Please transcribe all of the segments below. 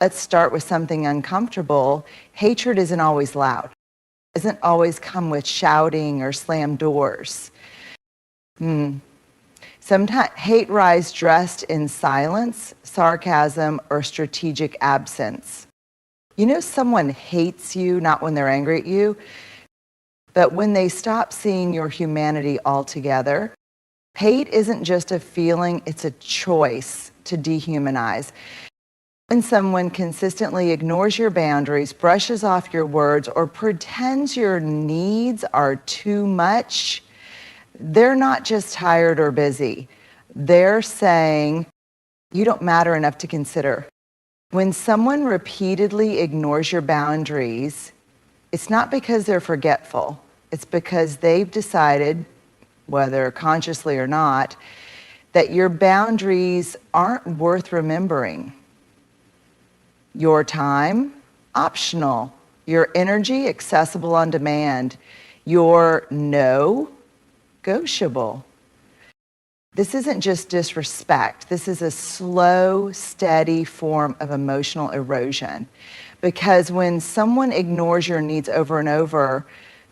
Let's start with something uncomfortable. Hatred isn't always loud. It doesn't always come with shouting or slam doors. Sometimes hate rise dressed in silence, sarcasm, or strategic absence. You know, someone hates you not when they're angry at you, but when they stop seeing your humanity altogether. Hate isn't just a feeling, it's a choice to dehumanize. When someone consistently ignores your boundaries, brushes off your words, or pretends your needs are too much, they're not just tired or busy. They're saying, you don't matter enough to consider. When someone repeatedly ignores your boundaries, it's not because they're forgetful. It's because they've decided, whether consciously or not, that your boundaries aren't worth remembering. Your time, optional. Your energy, accessible on demand. Your no, negotiable. This isn't just disrespect. This is a slow, steady form of emotional erosion. Because when someone ignores your needs over and over,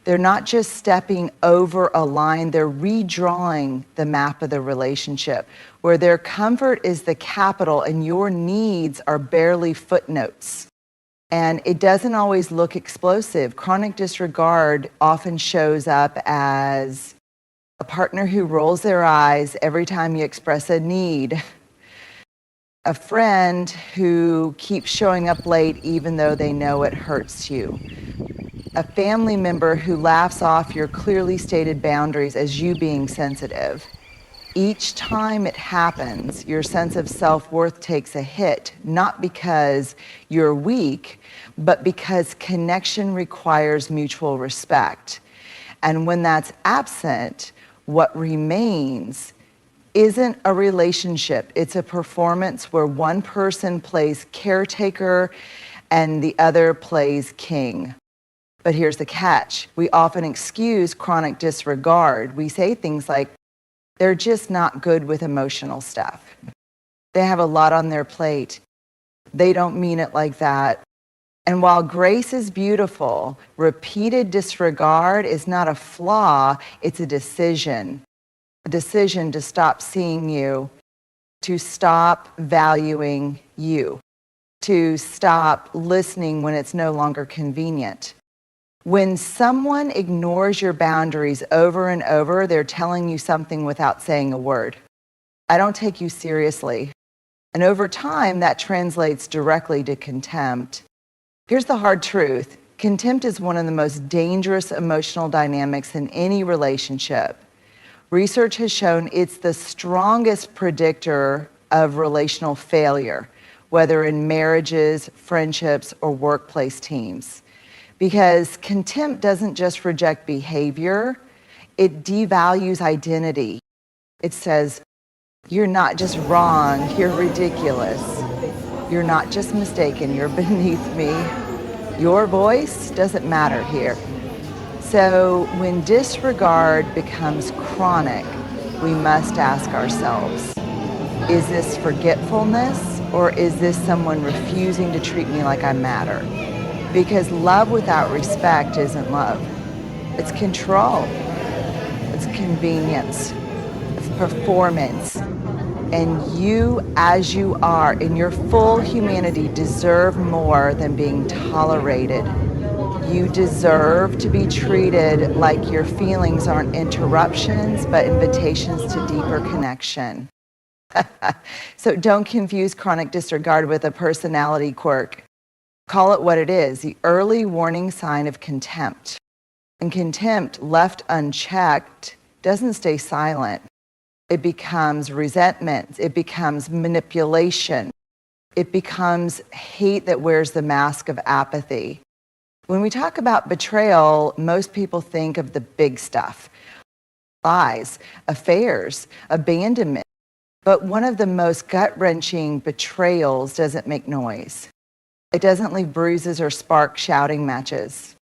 they're not just stepping over a line, they're redrawing the map of the relationship, where their comfort is the capital and your needs are barely footnotes. And it doesn't always look explosive. Chronic disregard often shows up as a partner who rolls their eyes every time you express a need. A friend who keeps showing up late even though they know it hurts you. A family member who laughs off your clearly stated boundaries as you being sensitive. Each time it happens, your sense of self-worth takes a hit, not because you're weak, but because connection requires mutual respect. And when that's absent, what remains isn't a relationship. It's a performance where one person plays caretaker and the other plays king. But here's the catch. We often excuse chronic disregard. We say things like, they're just not good with emotional stuff. They have a lot on their plate. They don't mean it like that. And while grace is beautiful, repeated disregard is not a flaw, it's a decision. A decision to stop seeing you, to stop valuing you, to stop listening when it's no longer convenient. When someone ignores your boundaries over and over, they're telling you something without saying a word. I don't take you seriously. And over time, that translates directly to contempt. Here's the hard truth. Contempt is one of the most dangerous emotional dynamics in any relationship. Research has shown it's the strongest predictor of relational failure, whether in marriages, friendships, or workplace teams. Because contempt doesn't just reject behavior, it devalues identity. It says, you're not just wrong, you're ridiculous. You're not just mistaken, you're beneath me. Your voice doesn't matter here. So when disregard becomes chronic, we must ask ourselves, is this forgetfulness or is this someone refusing to treat me like I matter? Because love without respect isn't love. It's control. It's convenience. It's performance. And you, as you are, in your full humanity, deserve more than being tolerated. You deserve to be treated like your feelings aren't interruptions, but invitations to deeper connection. So don't confuse chronic disregard with a personality quirk. Call it what it is, the early warning sign of contempt. And contempt, left unchecked, doesn't stay silent. It becomes resentment. It becomes manipulation. It becomes hate that wears the mask of apathy. When we talk about betrayal, most people think of the big stuff. Lies, affairs, abandonment. But one of the most gut-wrenching betrayals doesn't make noise. It doesn't leave bruises or spark shouting matches.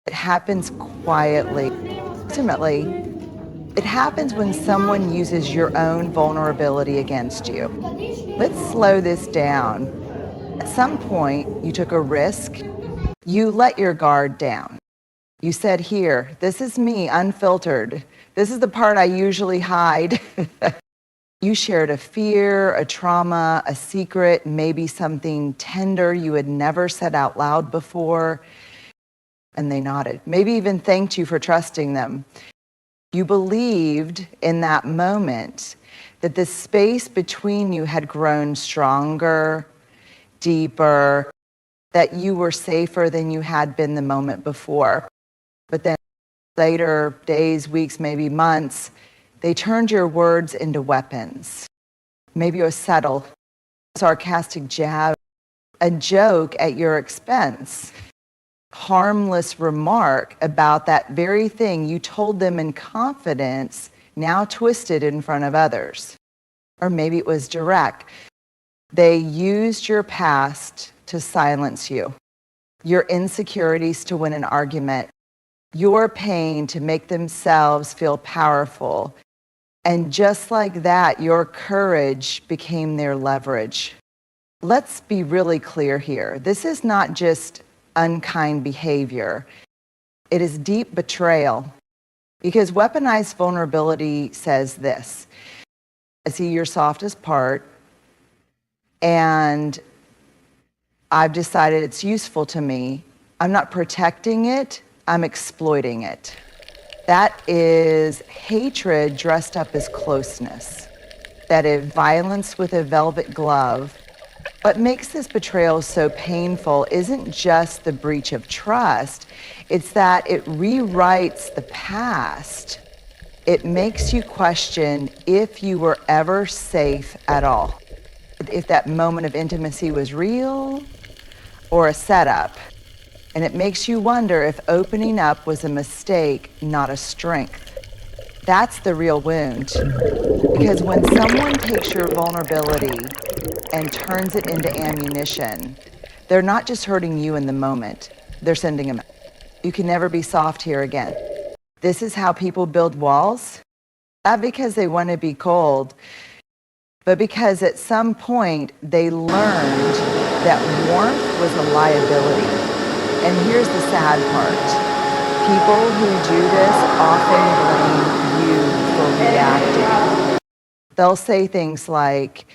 It happens quietly. Ultimately, it happens when someone uses your own vulnerability against you. Let's slow this down. At some point, you took a risk. You let your guard down. You said, here, this is me, unfiltered. This is the part I usually hide. You shared a fear, a trauma, a secret, maybe something tender you had never said out loud before, and they nodded. Maybe even thanked you for trusting them. You believed in that moment that the space between you had grown stronger, deeper, that you were safer than you had been the moment before. But then later, days, weeks, maybe months, they turned your words into weapons. Maybe a subtle, sarcastic jab, a joke at your expense, harmless remark about that very thing you told them in confidence, now twisted in front of others. Or maybe it was direct. They used your past to silence you, your insecurities to win an argument, your pain to make themselves feel powerful. And just like that, your courage became their leverage. Let's be really clear here. This is not just unkind behavior. It is deep betrayal. Because weaponized vulnerability says this: I see your softest part, and I've decided it's useful to me. I'm not protecting it, I'm exploiting it. That is hatred dressed up as closeness. That is violence with a velvet glove. What makes this betrayal so painful isn't just the breach of trust, it's that it rewrites the past. It makes you question if you were ever safe at all. If that moment of intimacy was real or a setup. And it makes you wonder if opening up was a mistake, not a strength. That's the real wound. Because when someone takes your vulnerability and turns it into ammunition, they're not just hurting you in the moment, they're sending them. You can never be soft here again. This is how people build walls, not because they want to be cold, but because at some point they learned that warmth was a liability. And here's the sad part. People who do this often blame you for reacting. They'll say things like,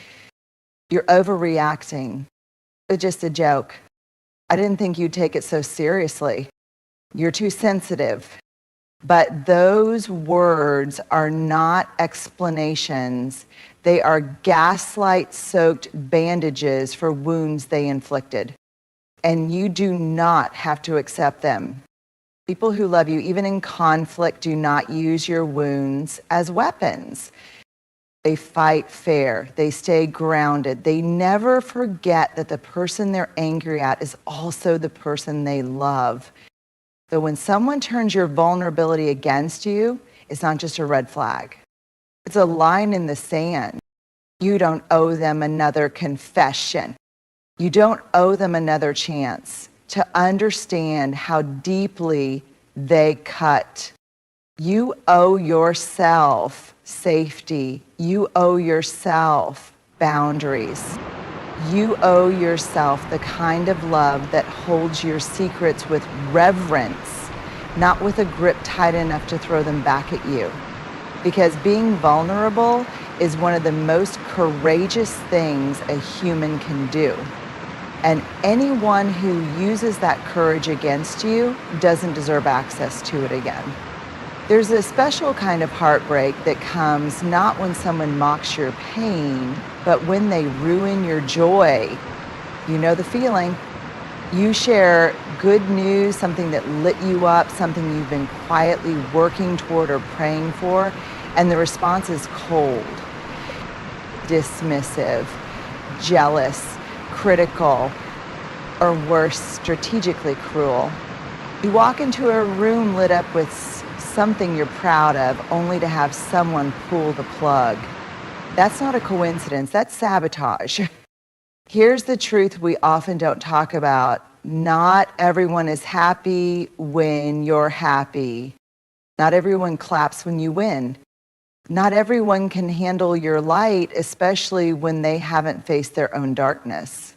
you're overreacting. It's just a joke. I didn't think you'd take it so seriously. You're too sensitive. But those words are not explanations. They are gaslight-soaked bandages for wounds they inflicted. And you do not have to accept them. People who love you, even in conflict, do not use your wounds as weapons. They fight fair. They stay grounded. They never forget that the person they're angry at is also the person they love. So when someone turns your vulnerability against you, it's not just a red flag. It's a line in the sand. You don't owe them another confession. You don't owe them another chance to understand how deeply they cut. You owe yourself safety. You owe yourself boundaries. You owe yourself the kind of love that holds your secrets with reverence, not with a grip tight enough to throw them back at you. Because being vulnerable is one of the most courageous things a human can do. And anyone who uses that courage against you doesn't deserve access to it again. There's a special kind of heartbreak that comes not when someone mocks your pain, but when they ruin your joy. You know the feeling. You share good news, something that lit you up, something you've been quietly working toward or praying for, and the response is cold, dismissive, jealous, critical, or worse, strategically cruel. You walk into a room lit up with something you're proud of, only to have someone pull the plug. That's not a coincidence, that's sabotage. Here's the truth we often don't talk about. Not everyone is happy when you're happy. Not everyone claps when you win. Not everyone can handle your light, especially when they haven't faced their own darkness.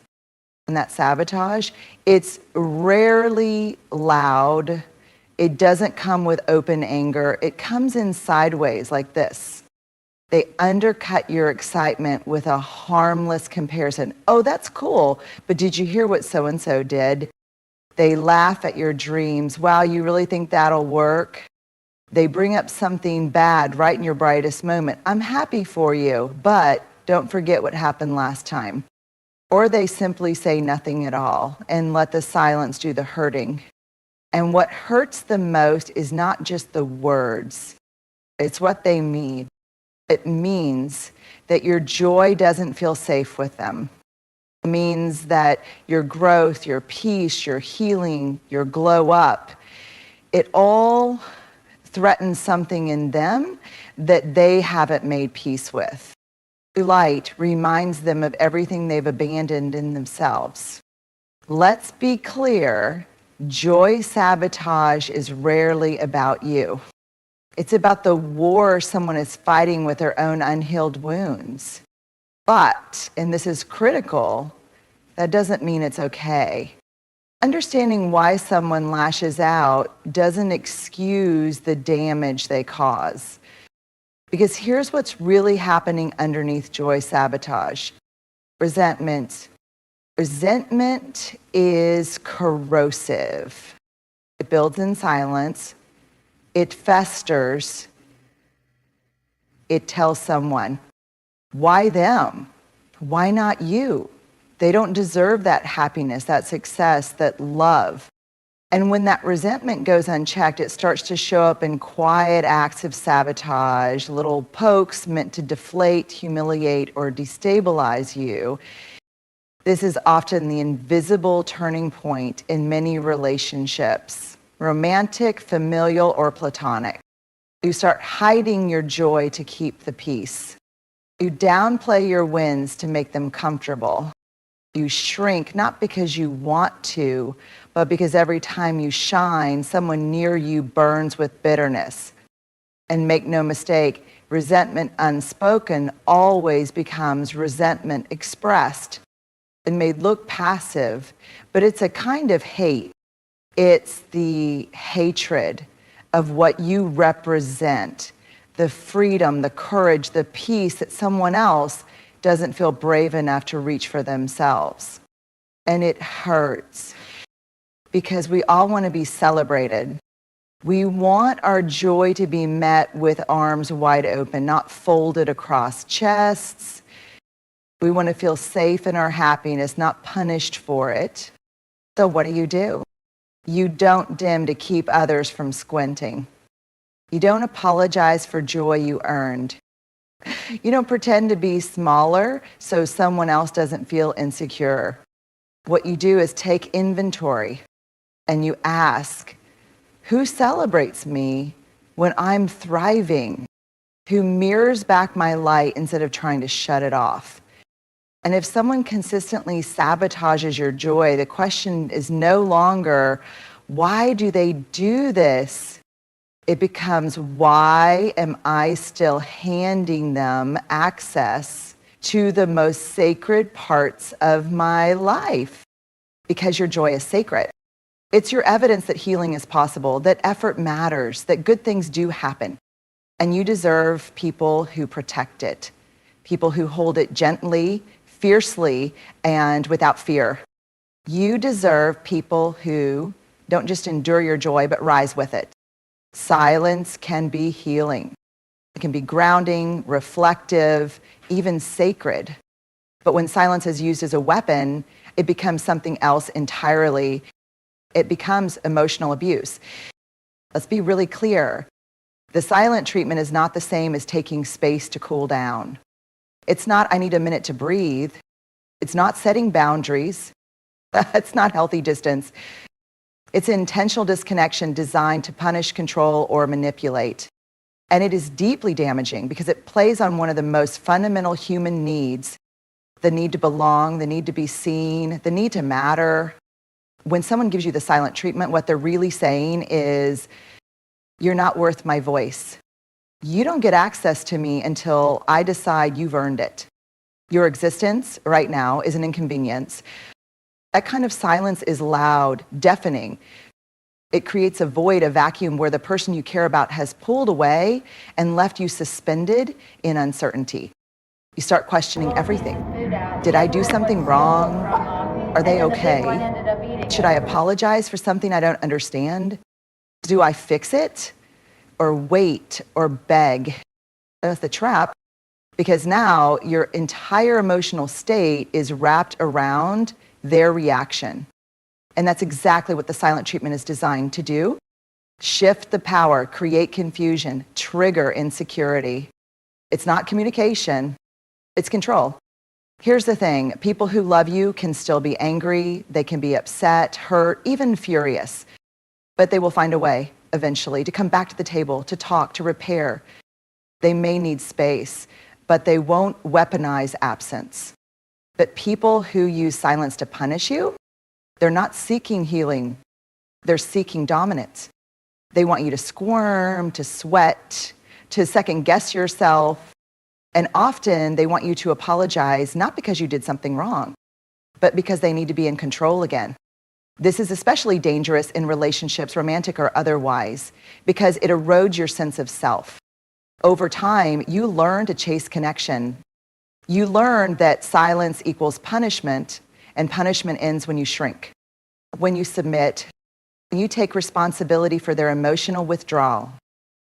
and that sabotage, it's rarely loud. It doesn't come with open anger. It comes in sideways like this. They undercut your excitement with a harmless comparison. Oh, that's cool, but did you hear what so-and-so did? They laugh at your dreams. Wow, you really think that'll work? They bring up something bad right in your brightest moment. I'm happy for you, but don't forget what happened last time. Or they simply say nothing at all and let the silence do the hurting. And what hurts the most is not just the words, it's what they mean. It means that your joy doesn't feel safe with them. It means that your growth, your peace, your healing, your glow up, it all threatens something in them that they haven't made peace with. Light reminds them of everything they've abandoned in themselves. Let's be clear, joy sabotage is rarely about you. It's about the war someone is fighting with their own unhealed wounds. But, and this is critical, that doesn't mean it's okay. Understanding why someone lashes out doesn't excuse the damage they cause. Because here's what's really happening underneath joy sabotage. Resentment. Resentment is corrosive. It builds in silence. It festers. It tells someone, why them? Why not you? They don't deserve that happiness, that success, that love. And when that resentment goes unchecked, it starts to show up in quiet acts of sabotage, little pokes meant to deflate, humiliate, or destabilize you. This is often the invisible turning point in many relationships, romantic, familial, or platonic. You start hiding your joy to keep the peace. You downplay your wins to make them comfortable. You shrink not because you want to, but because every time you shine, someone near you burns with bitterness. And make no mistake, resentment unspoken always becomes resentment expressed. It may look passive, but it's a kind of hate. It's the hatred of what you represent, the freedom, the courage, the peace that someone else doesn't feel brave enough to reach for themselves. And it hurts because we all want to be celebrated. We want our joy to be met with arms wide open, not folded across chests. We want to feel safe in our happiness, not punished for it. So what do? You don't dim to keep others from squinting. You don't apologize for joy you earned. You don't pretend to be smaller so someone else doesn't feel insecure. What you do is take inventory and you ask, who celebrates me when I'm thriving? Who mirrors back my light instead of trying to shut it off? And if someone consistently sabotages your joy, the question is no longer, why do they do this? It becomes, why am I still handing them access to the most sacred parts of my life? Because your joy is sacred. It's your evidence that healing is possible, that effort matters, that good things do happen. And you deserve people who protect it, people who hold it gently, fiercely, and without fear. You deserve people who don't just endure your joy, but rise with it. Silence can be healing. It can be grounding, reflective, even sacred. But when silence is used as a weapon, it becomes something else entirely. It becomes emotional abuse. Let's be really clear. The silent treatment is not the same as taking space to cool down. It's not, I need a minute to breathe. It's not setting boundaries. That's not healthy distance. It's intentional disconnection designed to punish, control, or manipulate. And it is deeply damaging because it plays on one of the most fundamental human needs, the need to belong, the need to be seen, the need to matter. When someone gives you the silent treatment, what they're really saying is, you're not worth my voice. You don't get access to me until I decide you've earned it. Your existence right now is an inconvenience. That kind of silence is loud, deafening. It creates a void, a vacuum where the person you care about has pulled away and left you suspended in uncertainty. You start questioning everything. Did I do something wrong? Are they okay? Should I apologize for something I don't understand? Do I fix it? Or wait or beg? That's the trap, because now your entire emotional state is wrapped around their reaction. And that's exactly what the silent treatment is designed to do. Shift the power, create confusion, trigger insecurity. It's not communication, it's control. Here's the thing, people who love you can still be angry, they can be upset, hurt, even furious, but they will find a way eventually to come back to the table, to talk, to repair. They may need space, but they won't weaponize absence. But people who use silence to punish you, they're not seeking healing, they're seeking dominance. They want you to squirm, to sweat, to second guess yourself. And often they want you to apologize, not because you did something wrong, but because they need to be in control again. This is especially dangerous in relationships, romantic or otherwise, because it erodes your sense of self. Over time, you learn to chase connection. You learn that silence equals punishment, and punishment ends when you shrink, when you submit, when you take responsibility for their emotional withdrawal.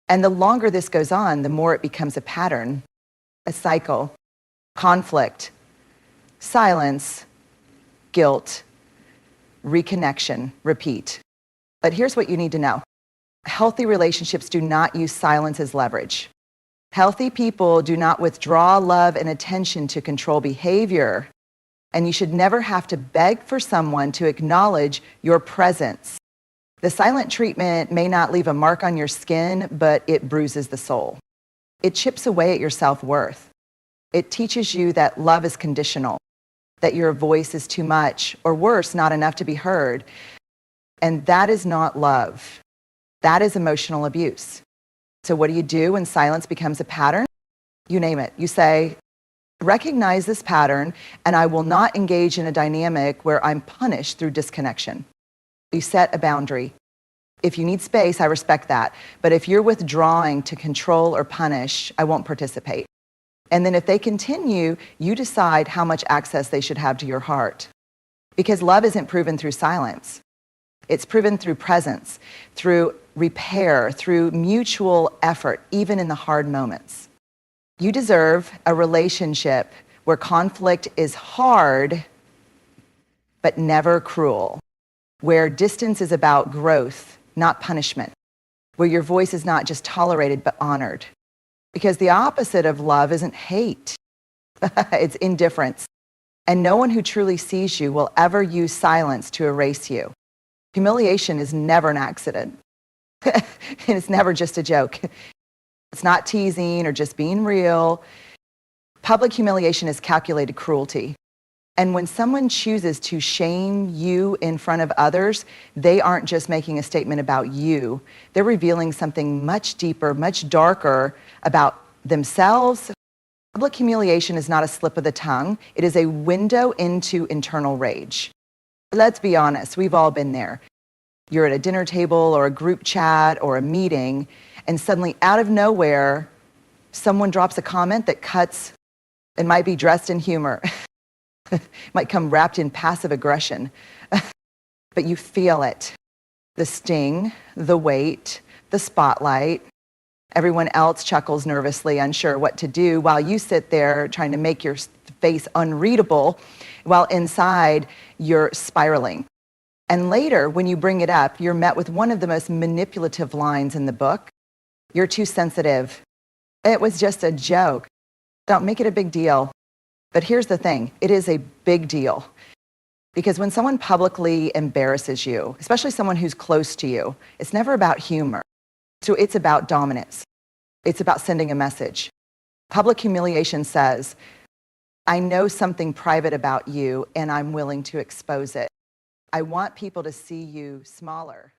And the longer this goes on, the more it becomes a pattern, a cycle, conflict, silence, guilt, reconnection, repeat. But here's what you need to know. Healthy relationships do not use silence as leverage. Healthy people do not withdraw love and attention to control behavior. And you should never have to beg for someone to acknowledge your presence. The silent treatment may not leave a mark on your skin, but it bruises the soul. It chips away at your self-worth. It teaches you that love is conditional, that your voice is too much, or worse, not enough to be heard. And that is not love. That is emotional abuse. So what do you do when silence becomes a pattern? You name it. You say, recognize this pattern, and I will not engage in a dynamic where I'm punished through disconnection. You set a boundary. If you need space, I respect that. But if you're withdrawing to control or punish, I won't participate. And then if they continue, you decide how much access they should have to your heart. Because love isn't proven through silence. It's proven through presence, through repair, through mutual effort, even in the hard moments. You deserve a relationship where conflict is hard, but never cruel, where distance is about growth, not punishment, where your voice is not just tolerated, but honored. Because the opposite of love isn't hate, it's indifference. And no one who truly sees you will ever use silence to erase you. Humiliation is never an accident. And it's never just a joke. It's not teasing or just being real. Public humiliation is calculated cruelty. And when someone chooses to shame you in front of others, they aren't just making a statement about you. They're revealing something much deeper, much darker about themselves. Public humiliation is not a slip of the tongue. It is a window into internal rage. Let's be honest, we've all been there. You're at a dinner table or a group chat or a meeting, and suddenly out of nowhere, someone drops a comment that cuts and might be dressed in humor. Might come wrapped in passive aggression. But you feel it. The sting, the weight, the spotlight. Everyone else chuckles nervously, unsure what to do, while you sit there trying to make your face unreadable, while inside you're spiraling. And later, when you bring it up, you're met with one of the most manipulative lines in the book. You're too sensitive. It was just a joke. Don't make it a big deal. But here's the thing, it is a big deal. Because when someone publicly embarrasses you, especially someone who's close to you, it's never about humor. So it's about dominance. It's about sending a message. Public humiliation says, I know something private about you and I'm willing to expose it. I want people to see you smaller.